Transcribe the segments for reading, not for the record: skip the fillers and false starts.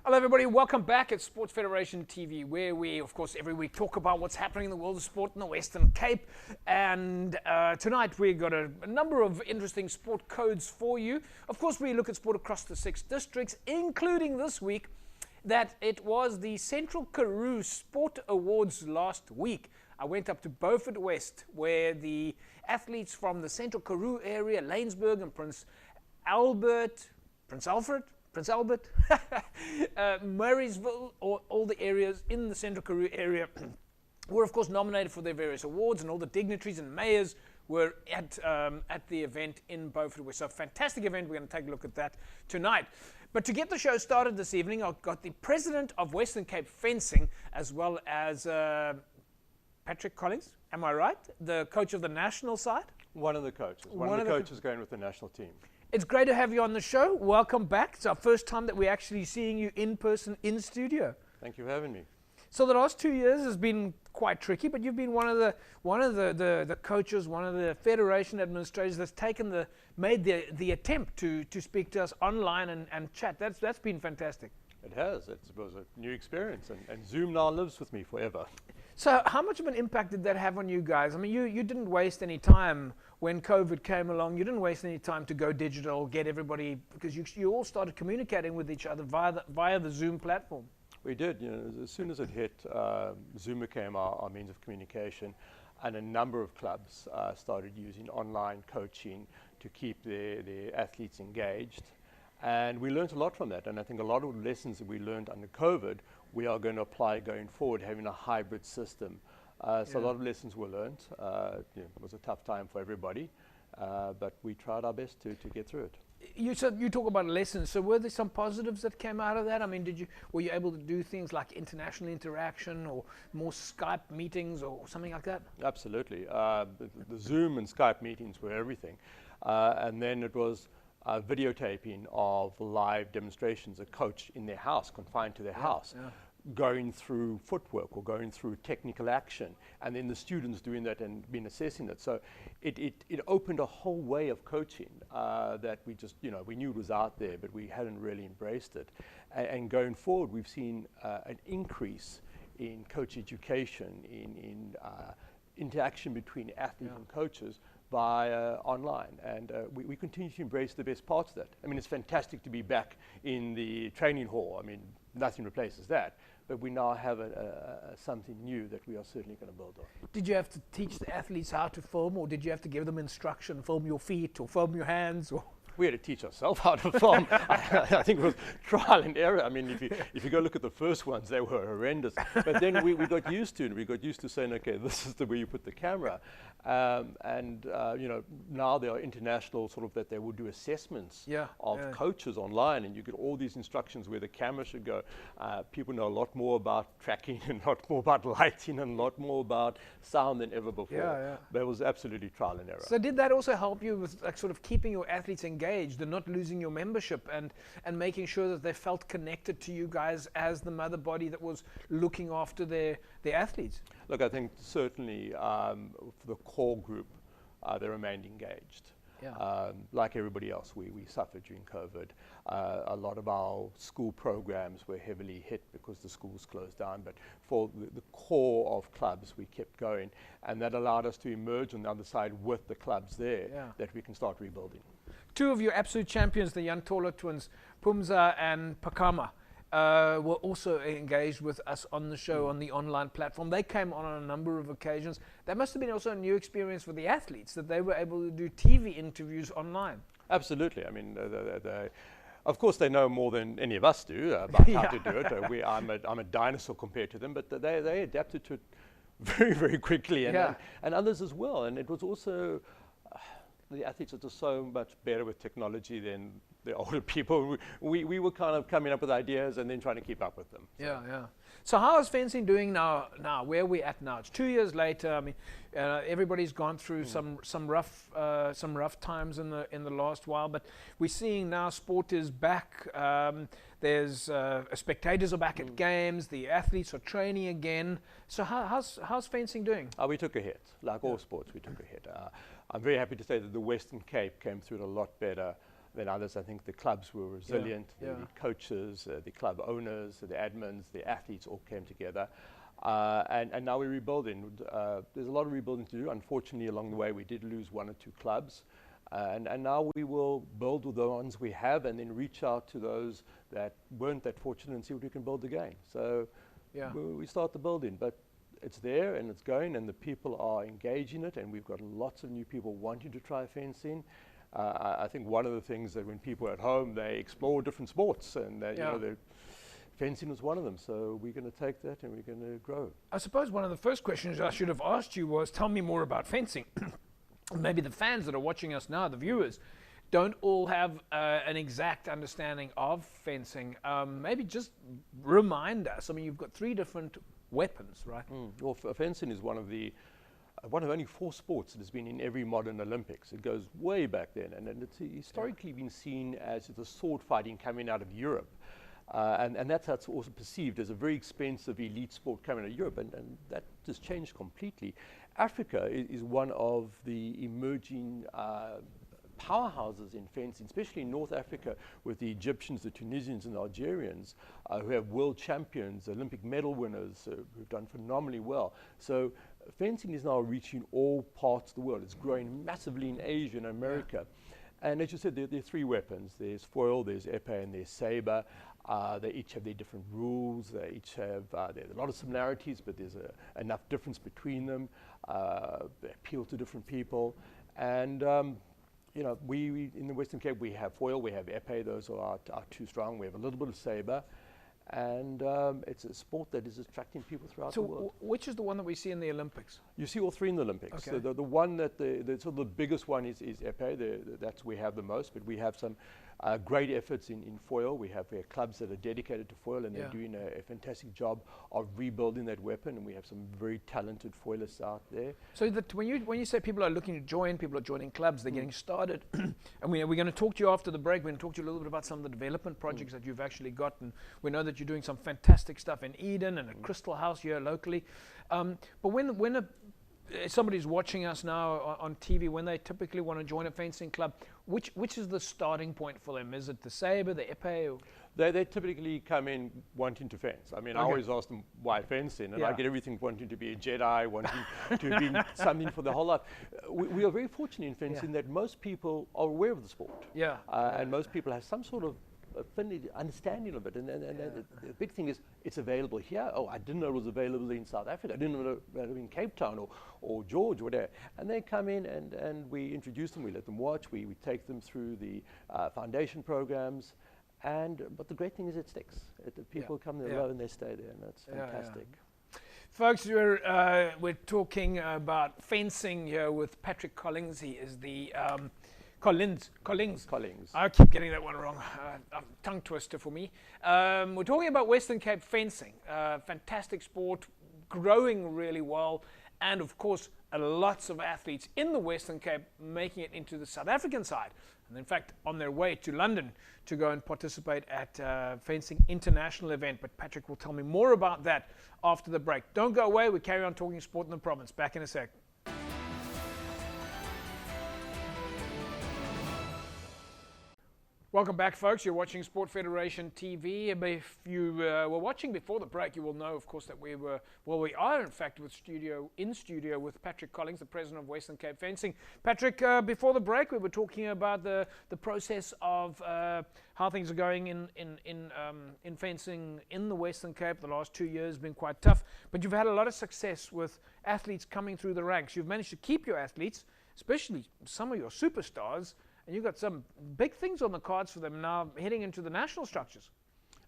Hello everybody, welcome back at Sports Federation TV, where we, of course, every week talk about what's happening in the world of sport in the Western Cape. And tonight we've got a number of interesting sport codes for you. Of course, we look at sport across the 6 districts, including this week that it was the Central Karoo Sport Awards last week. I went up to Beaufort West, where the athletes from the Central Karoo area, Laingsburg and Prince Albert, Murraysville, all the areas in the Central Karoo area were of course nominated for their various awards, and all the dignitaries and mayors were at the event in Beaufort West. So fantastic event. We're going to take a look at that tonight. But to get the show started this evening, I've got the president of Western Cape Fencing, as well as Patrick Collings, am I right? The coach of the national side? One of the coaches. One of the coaches going with the national team. It's great to have you on the show. Welcome back. It's our first time that we're actually seeing you in person in studio. Thank you for having me. So the last 2 years has been quite tricky, but you've been one of the coaches, one of the federation administrators that's made the attempt to speak to us online and chat. That's been fantastic. It has. It was a new experience, and Zoom now lives with me forever. So how much of an impact did that have on you guys? I mean, you didn't waste any time when COVID came along. You didn't waste any time to go digital, get everybody, because you all started communicating with each other via the Zoom platform. We did. You know, as soon as it hit, Zoom became our means of communication, and a number of clubs started using online coaching to keep their athletes engaged. And we learned a lot from that, and I think a lot of the lessons that we learned under COVID, we are going to apply going forward, having a hybrid system. So a lot of lessons were learned. It was a tough time for everybody, but we tried our best to get through it. You talk about lessons. So were there some positives that came out of that? I mean, were you able to do things like international interaction or more Skype meetings or something like that? Absolutely. The Zoom and Skype meetings were everything, and then it was videotaping of live demonstrations, a coach in their house, confined to their house, going through footwork or going through technical action, and then the students doing that and been assessing it. So it opened a whole way of coaching that we just, we knew it was out there, but we hadn't really embraced it. And going forward, we've seen an increase in coach education, in interaction between athletes and coaches via online, and we continue to embrace the best parts of that. I mean, it's fantastic to be back in the training hall. I mean, nothing replaces that, but we now have something new that we are certainly going to build on. Did you have to teach the athletes how to film, or did you have to give them instruction, film your feet or film your hands? Or we had to teach ourselves how to film. I think it was trial and error. I mean, if you go look at the first ones, they were horrendous. But then we got used to it. We got used to saying, okay, this is the way you put the camera. Now there are international sort of that they will do assessments of coaches online, and you get all these instructions where the camera should go. People know a lot more about tracking and a lot more about lighting and a lot more about sound than ever before. That was absolutely trial and error. So did that also help you with sort of keeping your athletes engaged and not losing your membership, and making sure that they felt connected to you guys as the mother body that was looking after their athletes? Look, I think certainly for the core group, they remained engaged. Like everybody else, we suffered during COVID. A lot of our school programs were heavily hit because the schools closed down, but for the core of clubs, we kept going, and that allowed us to emerge on the other side with the clubs there that we can start rebuilding. Two of your absolute champions, the Yantola twins, Pumza and Pakama, were also engaged with us on the show on the online platform. They came on a number of occasions. That must have been also a new experience for the athletes, that they were able to do TV interviews online. Absolutely. I mean, of course, they know more than any of us do about how to do it. I'm a dinosaur compared to them, but they adapted to it very, very quickly, and others as well. And it was also the athletes are just so much better with technology than the older people. We were kind of coming up with ideas and then trying to keep up with them. So how is fencing doing now? Where are we at now? It's 2 years later. I mean, everybody's gone through some rough times in the last while, but we're seeing now sport is back. There's spectators are back at games. The athletes are training again. So how's fencing doing? We took a hit, like all sports. We took a hit. I'm very happy to say that the Western Cape came through it a lot better than others. I think the clubs were resilient, Yeah. the coaches, the club owners, the admins, the athletes all came together. And now we're rebuilding. There's a lot of rebuilding to do. Unfortunately, along the way, we did lose 1 or 2 clubs. And now we will build with the ones we have and then reach out to those that weren't that fortunate and see what we can build again. So we start the building, but it's there and it's going and the people are engaging it, and we've got lots of new people wanting to try fencing. I think one of the things that when people are at home, they explore different sports, and you know, fencing was one of them. So we're going to take that and we're going to grow. I suppose one of the first questions I should have asked you was, tell me more about fencing. Maybe the fans that are watching us now, the viewers, don't all have an exact understanding of fencing. Maybe just remind us. I mean, you've got 3 different weapons, right? Well, fencing is one of only 4 sports that has been in every modern Olympics. It goes way back then, and it's historically been seen as the sword fighting coming out of Europe. And that's how it's also perceived as a very expensive elite sport coming out of Europe, and that has changed completely. Africa is one of the emerging powerhouses in fencing, especially in North Africa with the Egyptians, the Tunisians and the Algerians who have world champions, Olympic medal winners who've done phenomenally well. So fencing is now reaching all parts of the world. It's growing massively in Asia and America. And as you said, there are 3 weapons. There's foil, there's épée, and there's saber. They each have their different rules. They each have there's a lot of similarities, but there's enough difference between them. They appeal to different people. And you know, we in the Western Cape, we have foil, we have épée. Those are our 2 strong. We have a little bit of saber. And it's a sport that is attracting people throughout the world. So which is the one that we see in the Olympics? You see all 3 in the Olympics. Okay. So the one that the sort of the biggest one is épée. That's we have the most, but we have some great efforts in foil. We have clubs that are dedicated to foil, and they're doing a fantastic job of rebuilding that weapon. And we have some very talented foilists out there. So that when you say people are looking to join, people are joining clubs, they're getting started. And we're going to talk to you after the break. We're going to talk to you a little bit about some of the development projects that you've actually got. And we know that you're doing some fantastic stuff in Eden and at Crystal House here locally. But when somebody's watching us now on TV, when they typically want to join a fencing club, which is the starting point for them? Is it the saber, the épée? They typically come in wanting to fence. I mean, I always ask them why fencing, and I get everything wanting to be a Jedi, wanting to be something for their whole life. We are very fortunate in fencing that most people are aware of the sport. And most people have some sort of affinity, understanding of it. And the big thing is it's available here. Oh, I didn't know it was available in South Africa. I didn't know it was in Cape Town or George or whatever. And they come in and we introduce them, we let them watch, we take them through the foundation programs. But the great thing is it sticks. People come there and they stay there, and that's fantastic. Folks, we're talking about fencing here with Patrick Collings. He is the Collings. I keep getting that one wrong. Tongue twister for me. We're talking about Western Cape fencing. Fantastic sport, growing really well, and of course, lots of athletes in the Western Cape making it into the South African side. And in fact, on their way to London to go and participate at Fencing International event. But Patrick will tell me more about that after the break. Don't go away. We carry on talking sport in the province. Back in a sec. Welcome back, folks. You're watching Sport Federation TV. If you were watching before the break, you will know, of course, that we are, in fact, in studio with Patrick Collings, the president of Western Cape Fencing. Patrick, before the break, we were talking about the process of how things are going in fencing in the Western Cape. The last 2 years have been quite tough, but you've had a lot of success with athletes coming through the ranks. You've managed to keep your athletes, especially some of your superstars, and you've got some big things on the cards for them now heading into the national structures.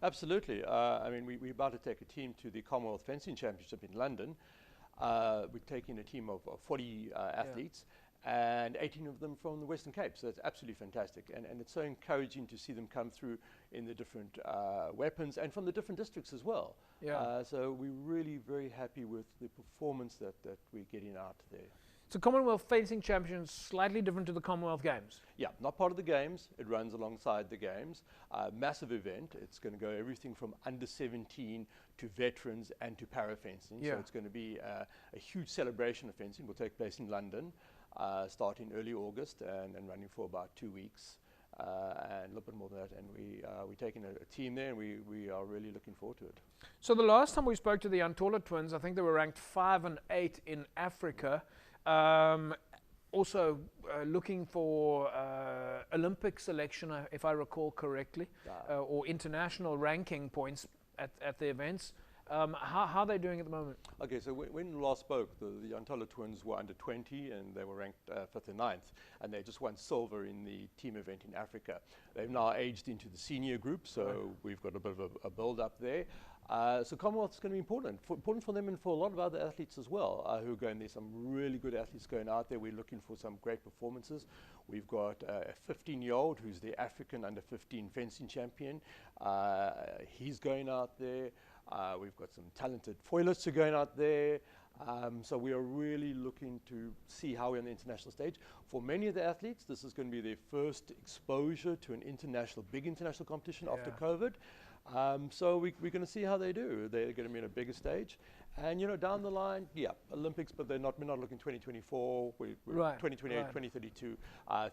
Absolutely. I mean, we're about to take a team to the Commonwealth Fencing Championship in London. We're taking a team of 40 athletes, and 18 of them from the Western Cape. So that's absolutely fantastic. And it's so encouraging to see them come through in the different weapons and from the different districts as well. So we're really very happy with the performance that we're getting out there. So Commonwealth Fencing Championships slightly different to the Commonwealth Games? Yeah, not part of the Games. It runs alongside the Games. Massive event. It's going to go everything from under 17 to veterans and to para fencing. So it's going to be a huge celebration of fencing. Will take place in London, starting early August and running for about 2 weeks. and a little bit more than that. And we're taking a team there, and we are really looking forward to it. So the last time we spoke to the Antola twins, I think they were ranked 5 and 8 in Africa. Also looking for Olympic selection, if I recall correctly, or international ranking points at the events. How are they doing at the moment? Okay, so when we last spoke, the Antola twins were under 20 and they were ranked 5th and 9th, and they just won silver in the team event in Africa. They've now aged into the senior group, so we've got a bit of a build up there. So Commonwealth is going to be important for them and for a lot of other athletes as well who are going there. Some really good athletes going out there. We're looking for some great performances. We've got a 15-year-old who's the African under-15 fencing champion. He's going out there. We've got some talented foilists who are going out there. So we are really looking to see how we're on the international stage. For many of the athletes, this is going to be their first exposure to an big international competition after COVID. So we're going to see how they do. They're going to be on a bigger stage. And, down the line, Olympics, but we're not looking 2024, we're 2028, 2032.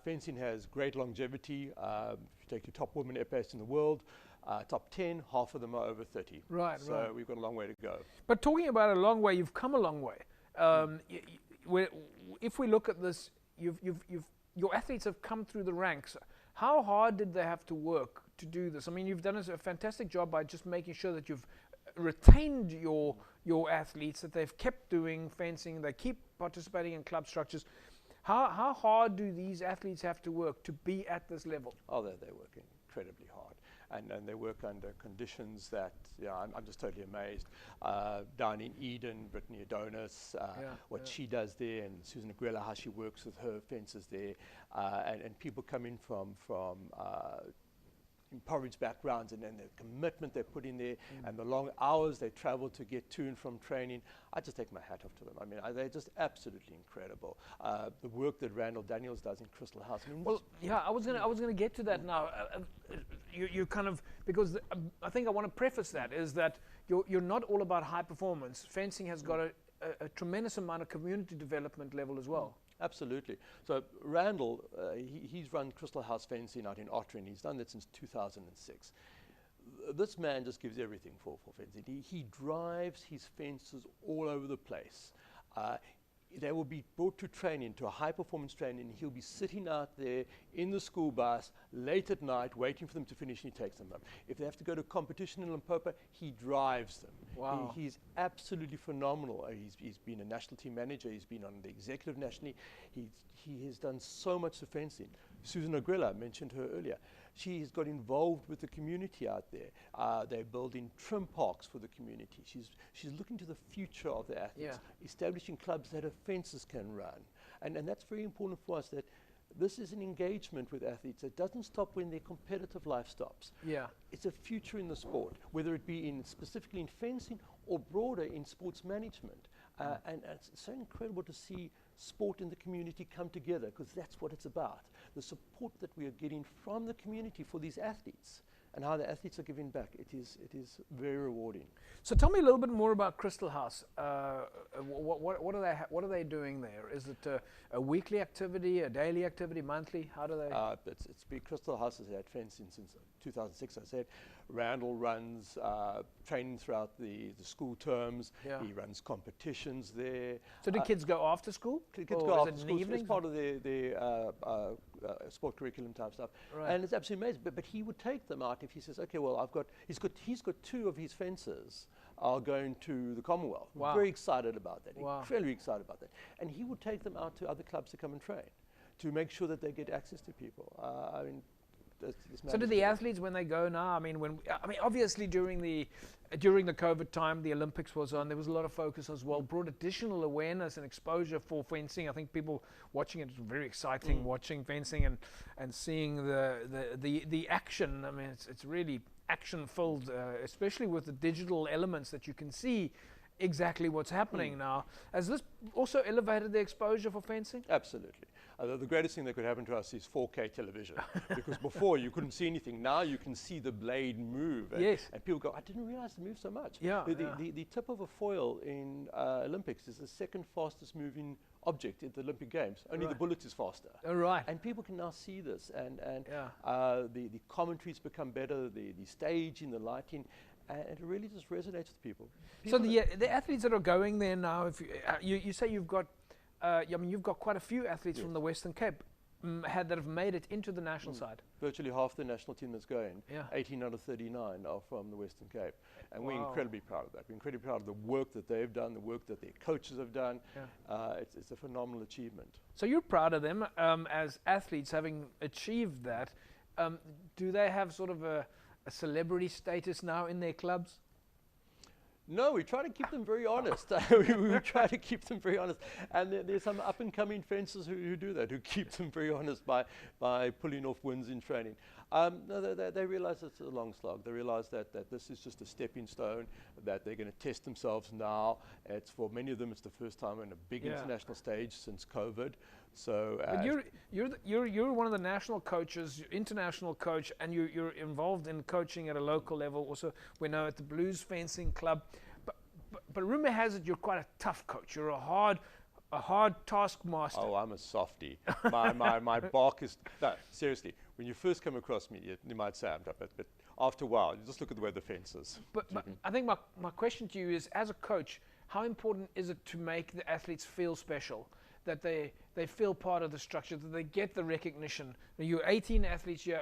Fencing has great longevity. If you take your top women epeists in the world, top 10, half of them are over 30. So we've got a long way to go. But talking about a long way, you've come a long way. If we look at this, your athletes have come through the ranks. How hard did they have to work to do this? I mean, you've done a fantastic job by just making sure that you've retained your athletes, that they've kept doing fencing, they keep participating in club structures. How hard do these athletes have to work to be at this level? Oh, they're working incredibly hard. And they work under conditions that, I'm just totally amazed. Down in Eden, Brittany Adonis, what she does there, and Susan Agrella, how she works with her fencers there, and people come in from impoverished backgrounds, and then the commitment they put in there, and the long hours they travel to get to and from training. I just take my hat off to them. I mean, they're just absolutely incredible. The work that Randall Daniels does in Crystal House. I mean, well, I was gonna get to that now. You kind of, because I think I want to preface that is that you're not all about high performance. Fencing has got a tremendous amount of community development level as well. Absolutely. So Randall, he's run Crystal House Fencing out in Otter, and he's done that since 2006. This man just gives everything for fencing. He drives his fences all over the place. They will be brought to training, to a high-performance training, and he'll be sitting out there in the school bus late at night waiting for them to finish, and he takes them home. If they have to go to competition in Limpopo, he drives them. Wow. He's absolutely phenomenal. He's been a national team manager. He's been on the executive nationally. He has done so much for fencing. Susan Agrella, I mentioned her earlier. She's got involved with the community out there. They're building trim parks for the community. She's looking to the future of the athletes, establishing clubs that her fences can run. And that's very important for us, that this is an engagement with athletes. It doesn't stop when their competitive life stops. It's a future in the sport, whether it be specifically in fencing or broader in sports management. And it's so incredible to see sport in the community come together, because that's what it's about. The support that we are getting from the community for these athletes and how the athletes are giving back, it is very rewarding. So tell me a little bit more about Crystal House. What are they doing there? Is it a weekly activity, a daily activity, monthly? How do they? It's big. Crystal House has had fencing since 2006. I said Randall runs training throughout the school terms. He runs competitions there. So do kids go after school? Kids go after school. It's part of the sport curriculum type stuff, and it's absolutely amazing. But he would take them out if he says, okay, well, he's got 2 of his fencers are going to the Commonwealth. Wow. Very excited about that. Wow. Incredibly excited about that. And he would take them out to other clubs to come and train, to make sure that they get access to people. I mean, so do the athletes, when they go now, I mean, obviously during the COVID time, the Olympics was on, there was a lot of focus as well, brought additional awareness and exposure for fencing. I think people watching it was very exciting, watching fencing and seeing the action. I mean, it's really action-filled, especially with the digital elements that you can see exactly what's happening now. Has this also elevated the exposure for fencing? Absolutely. The greatest thing that could happen to us is 4K television, because before you couldn't see anything. Now you can see the blade move. And, Yes. and people go, I didn't realize it moved so much. Yeah, The tip of a foil in Olympics is the second fastest moving object at the Olympic Games. Only the bullet is faster. All right. And people can now see this. And Yeah. the commentaries become better, the staging, the lighting. And it really just resonates with people. So the athletes that are going there now, if you say you've got, I mean, you've got quite a few athletes from the Western Cape that have made it into the national side. Virtually half the national team that's going, Yeah. 18 out of 39 are from the Western Cape. And we're Wow. incredibly proud of that. We're incredibly proud of the work that they've done, the work that their coaches have done. Yeah. It's a phenomenal achievement. So you're proud of them as athletes having achieved that. Do they have sort of a celebrity status now in their clubs? No, we try to keep them very honest. we try to keep them very honest. And there's some up-and-coming fencers who do that, who keep them very honest by pulling off wins in training. No, they realize it's a long slog. They realize that this is just a stepping stone, that they're going to test themselves now. It's for many of them, it's the first time on a big international stage since COVID. So but you're one of the national coaches, international coach, and you're involved in coaching at a local level. Also, we know at the Blues Fencing Club. But rumor has it you're quite a tough coach. You're a hard taskmaster. Oh, I'm a softie. my bark is, no, seriously, when you first come across me, you might say I'm tough, but after a while, you just look at the way the fence is. But I think my question to you is, as a coach, how important is it to make the athletes feel special, that they feel part of the structure, that they get the recognition? You're 18 athletes here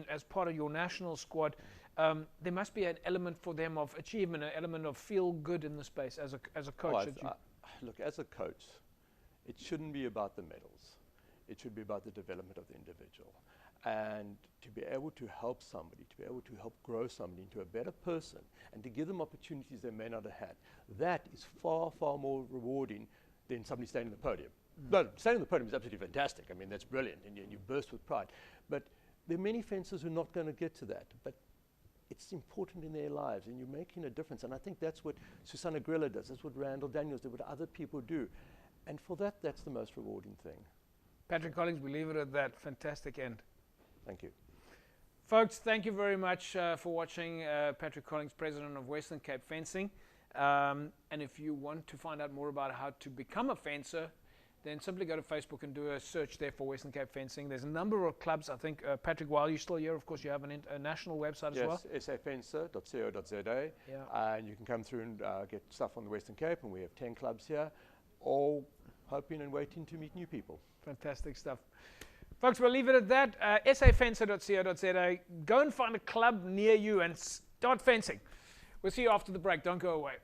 as part of your national squad. There must be an element for them of achievement, an element of feel good in the space as a coach. Look, as a coach, it shouldn't be about the medals. It should be about the development of the individual. And to be able to help somebody, to be able to help grow somebody into a better person, and to give them opportunities they may not have had, that is far, far more rewarding than somebody standing on the podium. No, standing on the podium is absolutely fantastic. I mean, that's brilliant, and you burst with pride. But there are many fencers who are not going to get to that. But it's important in their lives, and you're making a difference. And I think that's what Susanna Grella does. That's what Randall Daniels did, what other people do. And for that, that's the most rewarding thing. Patrick Collings, we leave it at that. Fantastic end. Thank you. Folks, thank you very much for watching. Patrick Collings, President of Western Cape Fencing. And if you want to find out more about how to become a fencer, then simply go to Facebook and do a search there for Western Cape Fencing. There's a number of clubs. I think, Patrick, while you're still here, of course, you have a national website as well. Yes, safencer.co.za. Yeah. And you can come through and get stuff on the Western Cape, and we have 10 clubs here, all hoping and waiting to meet new people. Fantastic stuff. Folks, we'll leave it at that. safencer.co.za. Go and find a club near you and start fencing. We'll see you after the break. Don't go away.